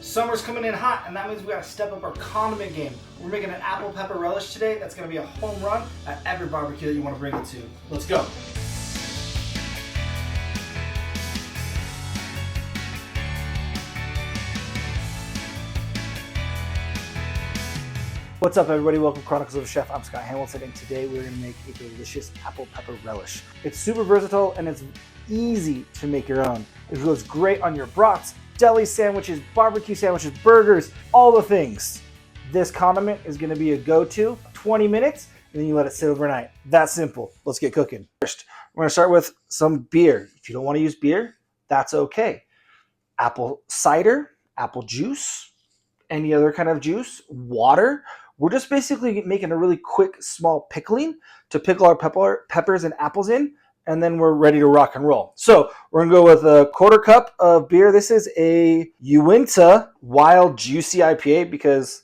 Summer's coming in hot, and that means we gotta step up our condiment game. We're making an apple pepper relish today. That's gonna be a home run at every barbecue that you wanna bring it to. Let's go. What's up, everybody? Welcome to Chronicles of a Chef. I'm Scott Hamilton, and today we're gonna make a delicious apple pepper relish. It's super versatile and it's easy to make your own. It goes great on your brats, deli sandwiches, barbecue sandwiches, burgers, all the things. This condiment is gonna be a go-to. 20 minutes, and then you let it sit overnight. That simple. Let's get cooking. First, we're gonna start with some beer. If you don't wanna use beer, that's okay. Apple cider, apple juice, any other kind of juice, water. We're just basically making a really quick, small pickling to pickle our peppers and apples in, and then we're ready to rock and roll. So we're gonna go with a 1/4 cup of beer. This is a wnat Wild Juicy IPA because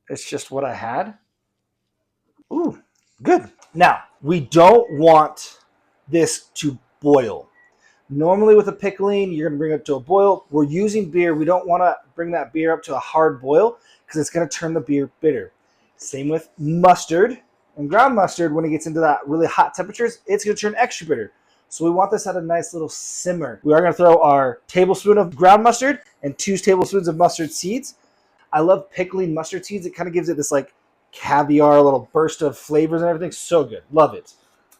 it's just what I had. Ooh, good. Now, we don't want this to boil. Normally with a pickling, you're gonna bring it up to a boil. We're using beer. We don't wanna bring that beer up to a hard boil because it's gonna turn the beer bitter. Same with mustard and ground mustard. When it gets into that really hot temperatures, it's going to turn extra bitter. So we want this at a nice little simmer. We are going to throw our tablespoon of ground mustard and 2 tablespoons of mustard seeds. I love pickling mustard seeds. It kind of gives it this like caviar little burst of flavors and everything. So good. Love it.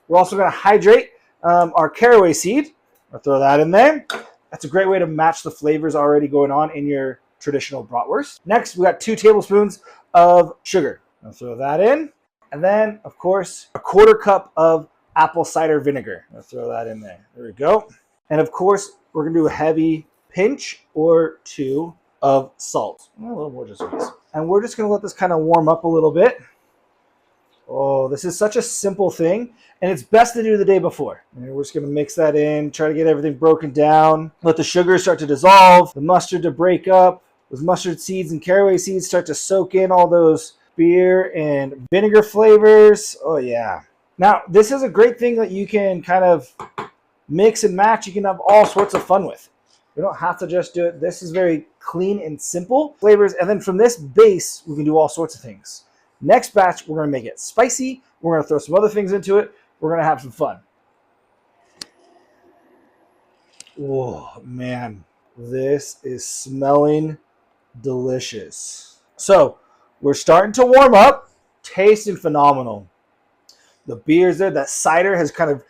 We're also going to hydrate our caraway seed. I'll throw that in there. That's a great way to match the flavors already going on in your traditional bratwurst. Next, we got 2 tablespoons of sugar. I'll throw that in. And then, of course, a 1/4 cup of apple cider vinegar. I'll throw that in there. There we go. And of course, we're going to do a heavy pinch or 2 of salt. A little more just in case. And we're just going to let this kind of warm up a little bit. Oh, this is such a simple thing. And it's best to do the day before. And we're just going to mix that in, try to get everything broken down. Let the sugar start to dissolve, the mustard to break up. Those mustard seeds and caraway seeds start to soak in all those beer and vinegar flavors. Oh yeah. Now, this is a great thing that you can kind of mix and match. You can have all sorts of fun with. You don't have to just do it. This is very clean and simple flavors. And then from this base, we can do all sorts of things. Next batch, we're going to make it spicy. We're going to throw some other things into it. We're going to have some fun. Oh man, this is smelling delicious. So we're starting to warm up, tasting phenomenal. The beer's there, that cider has kind of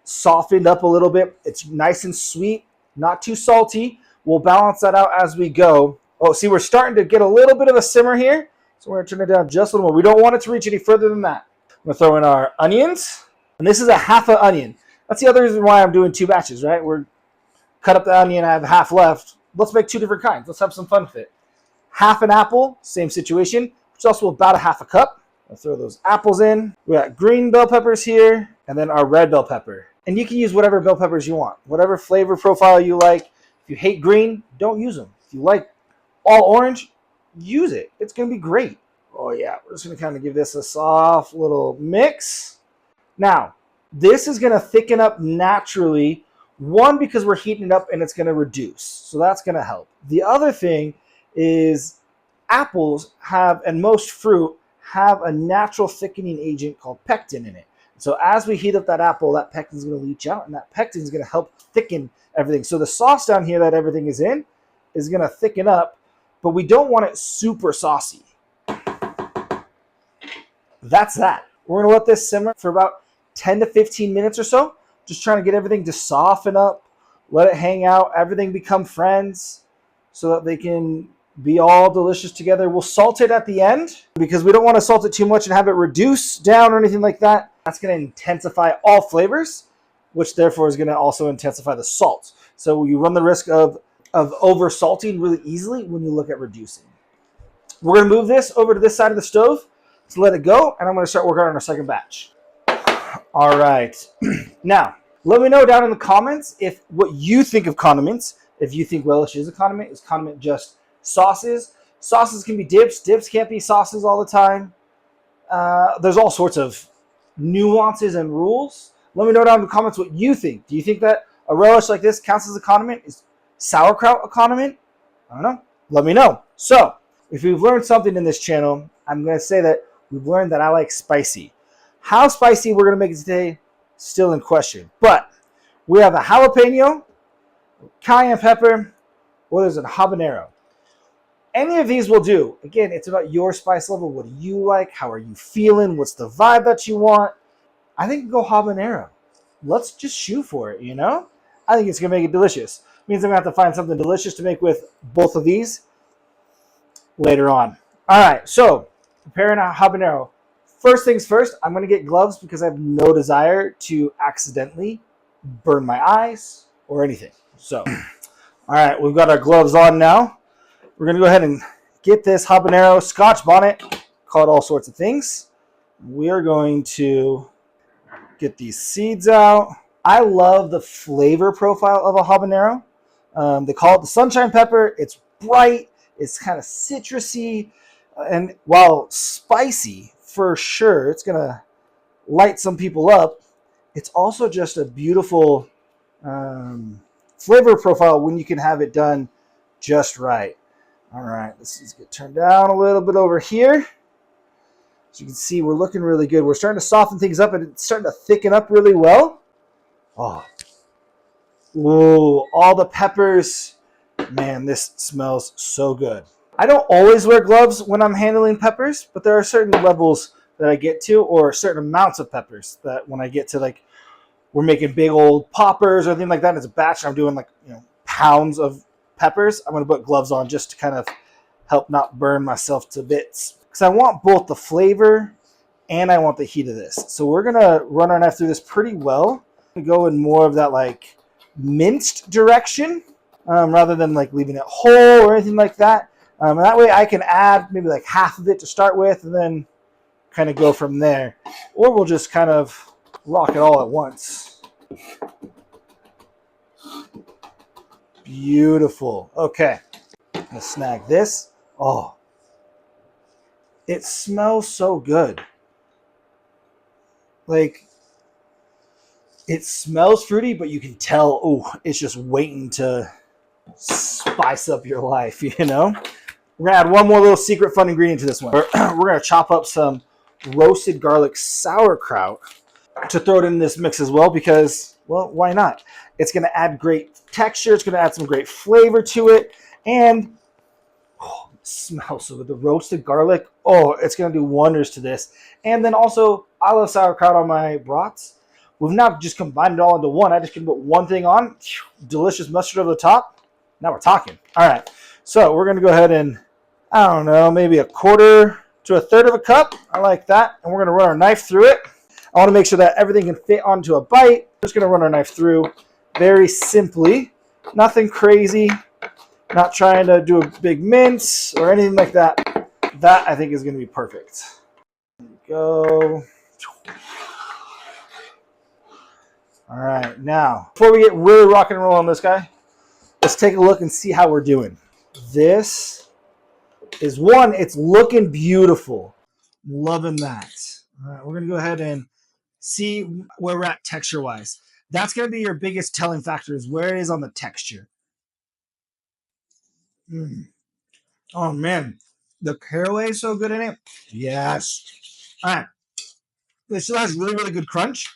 softened up a little bit. It's nice and sweet, not too salty. We'll balance that out as we go. Oh, see, we're starting to get a little bit of a simmer here. So we're gonna turn it down just a little more. We don't want it to reach any further than that. I'm gonna throw in our onions. And this is a half an onion. That's the other reason why I'm doing 2 batches, right? We're cut up the onion, I have half left. Let's make 2 different kinds. Let's have some fun with it. Half an apple, same situation, which is also about a half a cup. I'll throw those apples in. We got green bell peppers here, and then our red bell pepper. And you can use whatever bell peppers you want, whatever flavor profile you like. If you hate green, don't use them. If you like all orange, use it. It's going to be great. Oh yeah, we're just going to kind of give this a soft little mix. Now, this is going to thicken up naturally. One, because we're heating it up and it's going to reduce. So that's going to help. The other thing is apples have, and most fruit, have a natural thickening agent called pectin in it. So as we heat up that apple, that pectin is going to leach out, and that pectin is going to help thicken everything. So the sauce down here that everything is in is going to thicken up, but we don't want it super saucy. That's that. We're going to let this simmer for about 10 to 15 minutes or so, just trying to get everything to soften up, let it hang out, everything become friends so that they can be all delicious together. We'll salt it at the end because we don't want to salt it too much and have it reduce down or anything like that. That's going to intensify all flavors, which therefore is going to also intensify the salt. So you run the risk of over salting really easily when you look at reducing. We're going to move this over to this side of the stove to let it go, and I'm going to start working on our second batch. All right. Now, let me know down in the comments if what you think of condiments. If you think relish is a condiment, is condiment just sauces? Sauces can be dips. Dips can't be sauces all the time. There's all sorts of nuances and rules. Let me know down in the comments what you think. Do you think that a relish like this counts as a condiment? Is sauerkraut a condiment? I don't know. let me know. So if we've learned something in this channel, I'm going to say that we've learned that I like spicy. How spicy we're going to make it today, still in question. But we have a jalapeno, cayenne pepper, or there's a habanero. Any of these will do. Again, it's about your spice level. What do you like? How are you feeling? What's the vibe that you want? I think go habanero. Let's just shoot for it, you know? I think it's going to make it delicious. Means I'm going to have to find something delicious to make with both of these later on. All right, so preparing a habanero. First things first, I'm going to get gloves because I have no desire to accidentally burn my eyes or anything. So, all right, we've got our gloves on now. We're going to go ahead and get this habanero, Scotch bonnet, call it all sorts of things. We are going to get these seeds out. I love the flavor profile of a habanero. They call it the sunshine pepper. It's bright. It's kind of citrusy. And while spicy, for sure, it's going to light some people up. It's also just a beautiful flavor profile when you can have it done just right. All right, let's get turned down a little bit over here. As you can see, we're looking really good. We're starting to soften things up, and it's starting to thicken up really well. Oh, ooh, all the peppers. Man, this smells so good. I don't always wear gloves when I'm handling peppers, but there are certain levels that I get to, or certain amounts of peppers that when I get to, like, we're making big old poppers or anything like that, it's a batch, and I'm doing, like, pounds of peppers, I'm going to put gloves on just to kind of help not burn myself to bits. Because I want both the flavor and I want the heat of this. So we're going to run our knife through this pretty well. Go in more of that like minced direction rather than like leaving it whole or anything like that. And that way I can add maybe like half of it to start with and then kind of go from there. Or we'll just kind of rock it all at once. Beautiful. Okay. Let's snag this. Oh, it smells so good. Like, it smells fruity, but you can tell, oh, it's just waiting to spice up your life, you know? We're going to add one more little secret fun ingredient to this one. We're going to chop up some roasted garlic sauerkraut to throw it in this mix as well because, well, why not? It's going to add great texture. It's going to add some great flavor to it. And oh, it smells so good. The roasted garlic, oh, it's going to do wonders to this. And then also, I love sauerkraut on my brats. We've not just combined it all into one. I just can put one thing on. Delicious mustard over the top. Now we're talking. All right. So we're going to go ahead and, I don't know, maybe a quarter to a third of a cup. I like that. And we're going to run our knife through it. I want to make sure that everything can fit onto a bite. Just going to run our knife through very simply. Nothing crazy. Not trying to do a big mince or anything like that. That, I think, is going to be perfect. There we go. All right. Now, before we get really rock and roll on this guy, let's take a look and see how we're doing. This is one. It's looking beautiful. Loving that. All right. We're going to go ahead and see where we're at texture-wise. That's going to be your biggest telling factor is where it is on the texture. Oh, man. The caraway is so good in it. Yes. All right. It still has really, really good crunch.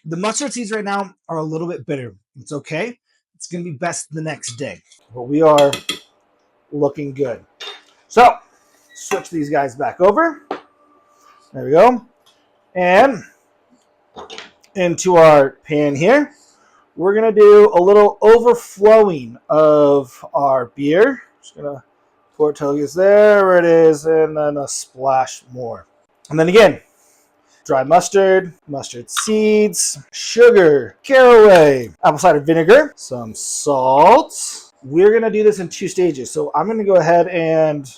The mustard seeds right now are a little bit bitter. It's okay. It's going to be best the next day. But we are looking good. So, switch these guys back over. There we go. And into our pan here, we're going to do a little overflowing of our beer. Just going to pour it till it gets there it is, and then a splash more. And then again, dry mustard, mustard seeds, sugar, caraway, apple cider vinegar, some salt. We're going to do this in 2 stages. So I'm going to go ahead and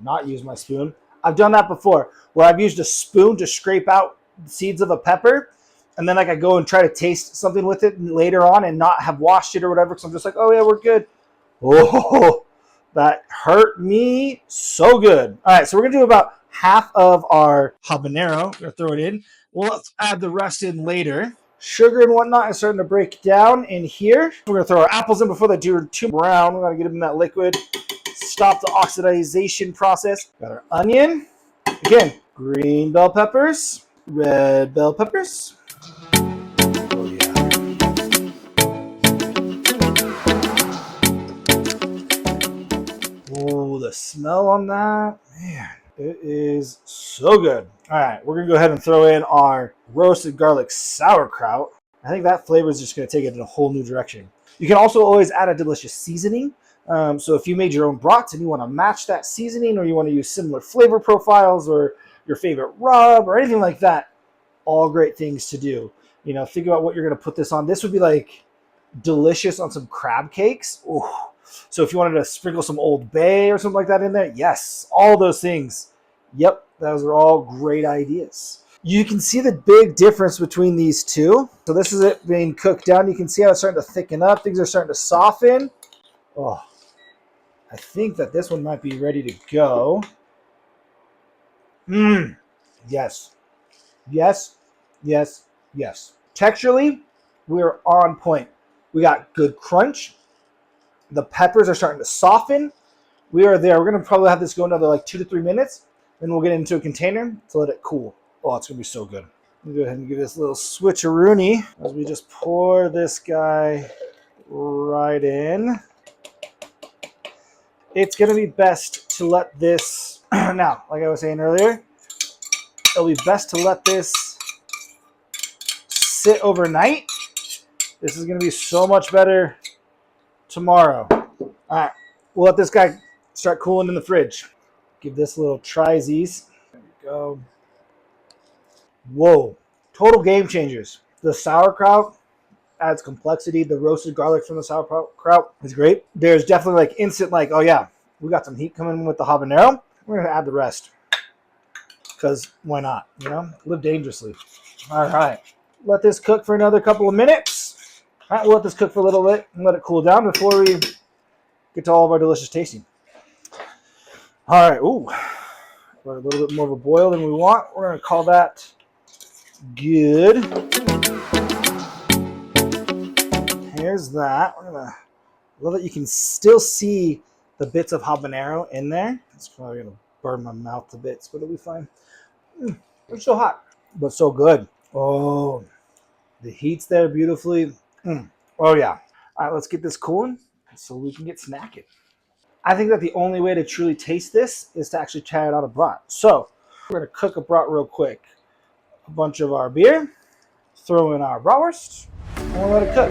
not use my spoon. I've done that before where I've used a spoon to scrape out the seeds of a pepper. And then like I go and try to taste something with it later on and not have washed it or whatever. Because I'm just like, oh yeah, we're good. Oh, that hurt me so good. All right, so we're going to do about half of our habanero. We're going to throw it in. We'll add the rest in later. Sugar and whatnot is starting to break down in here. We're gonna throw our apples in before they do too brown. We're gonna get them in that liquid. Stop the oxidization process. Got our onion. Again, green bell peppers, red bell peppers. Oh yeah. Oh, the smell on that, man, it is so good. All right, we're gonna go ahead and throw in our roasted garlic sauerkraut. I think that flavor is just gonna take it in a whole new direction. You can also always add a delicious seasoning. So if you made your own brats and you want to match that seasoning, or you want to use similar flavor profiles, or your favorite rub, or anything like that, all great things to do. You know, think about what you're going to put this on. This would be like delicious on some crab cakes. Ooh. So if you wanted to sprinkle some Old Bay or something like that in there, yes, all those things. Yep, those are all great ideas. You can see the big difference between these two. So this is it being cooked down. You can see how it's starting to thicken up. Things are starting to soften. Oh, I think that this one might be ready to go. Yes. Yes, yes, yes. Texturally, we're on point. We got good crunch. The peppers are starting to soften. We are there. We're going to probably have this go another like 2 to 3 minutes. Then we'll get into a container to let it cool. Oh, it's going to be so good. Let me go ahead and give this a little switcheroony as we just pour this guy right in. It's going to be best to let this, now, like I was saying earlier, it'll be best to let this sit overnight. This is going to be so much better tomorrow. All right, we'll let this guy start cooling in the fridge. Give this a little try-sies. There we go. Whoa, total game changers. The sauerkraut adds complexity. The roasted garlic from the sauerkraut is great. There's definitely like instant like, oh yeah, we got some heat coming with the habanero. We're going to add the rest because why not, you know? Live dangerously. All right, let this cook for another couple of minutes. All right, we'll let this cook for a little bit and let it cool down before we get to all of our delicious tasting. All right, ooh, we're a little bit more of a boil than we want. We're going to call that good. Here's that. We're gonna love that you can still see the bits of habanero in there. It's probably gonna burn my mouth to bits, but it'll be fine. It's so hot, but so good. Oh, the heat's there beautifully. Oh yeah. All right, let's get this cooling so we can get snacking. I think that the only way to truly taste this is to actually try it out a brat. So we're gonna cook a brat real quick. A bunch of our beer, throw in our bratwurst, and we'll let it cook.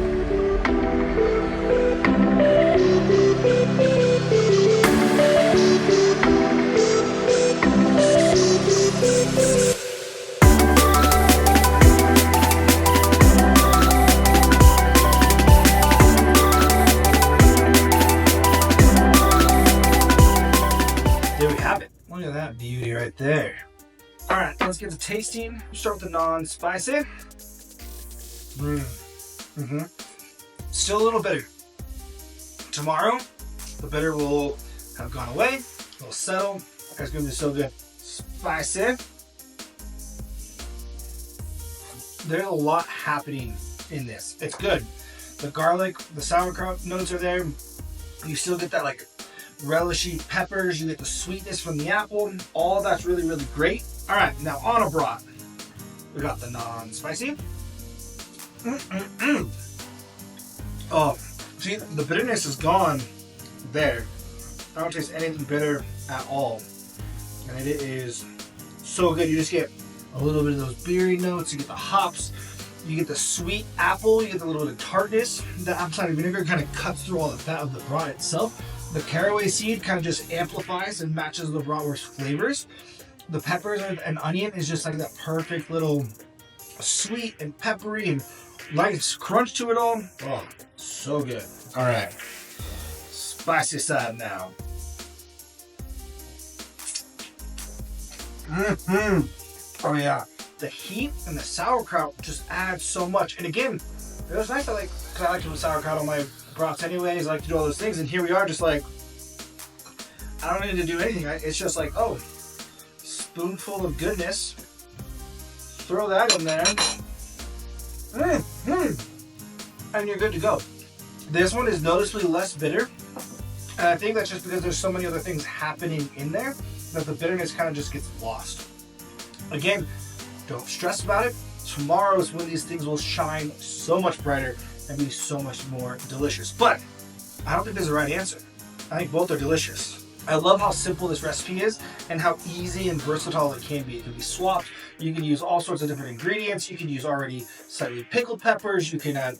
There we have it. Look at that beauty right there. All right, let's get to tasting. Start with the non-spicy. Still a little bitter. Tomorrow, the bitter will have gone away. It'll settle. It's gonna be so good. Spicy. There's a lot happening in this. It's good. The garlic, the sauerkraut notes are there. You still get that like relishy peppers. You get the sweetness from the apple. All that's really, really great. All right, now on a brat, we got the non-spicy. Oh, see, the bitterness is gone there. I don't taste anything bitter at all. And it is so good. You just get a little bit of those beery notes. You get the hops. You get the sweet apple. You get a little bit of tartness. The apple cider vinegar kind of cuts through all the fat of the brat itself. The caraway seed kind of just amplifies and matches the bratwurst flavors. The peppers and onion is just like that perfect little sweet and peppery and nice crunch to it all. Oh, so good. All right, spicy side now. Oh yeah, the heat and the sauerkraut just add so much. And again, it was nice. Cause I like to put sauerkraut on my brats anyways. I like to do all those things, and here we are, just like I don't need to do anything. It's just like, oh, spoonful of goodness. Throw that in there. And you're good to go. This one is noticeably less bitter. And I think that's just because there's so many other things happening in there that the bitterness kind of just gets lost. Again, don't stress about it. Tomorrow is when these things will shine so much brighter and be so much more delicious. But I don't think there's a right answer. I think both are delicious. I love how simple this recipe is and how easy and versatile it can be. It can be swapped. You can use all sorts of different ingredients. You can use already slightly pickled peppers. You can add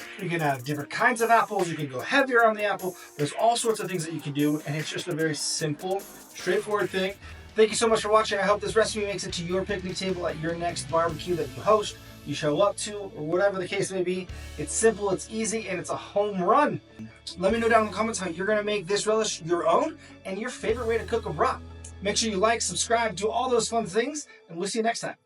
different kinds of apples. You can go heavier on the apple. There's all sorts of things that you can do, and it's just a very simple, straightforward thing. Thank you so much for watching. I hope this recipe makes it to your picnic table at your next barbecue that you host, you show up to, or whatever the case may be. It's simple, it's easy, and it's a home run. Let me know down in the comments how you're gonna make this relish your own and your favorite way to cook a brat. Make sure you like, subscribe, do all those fun things, and we'll see you next time.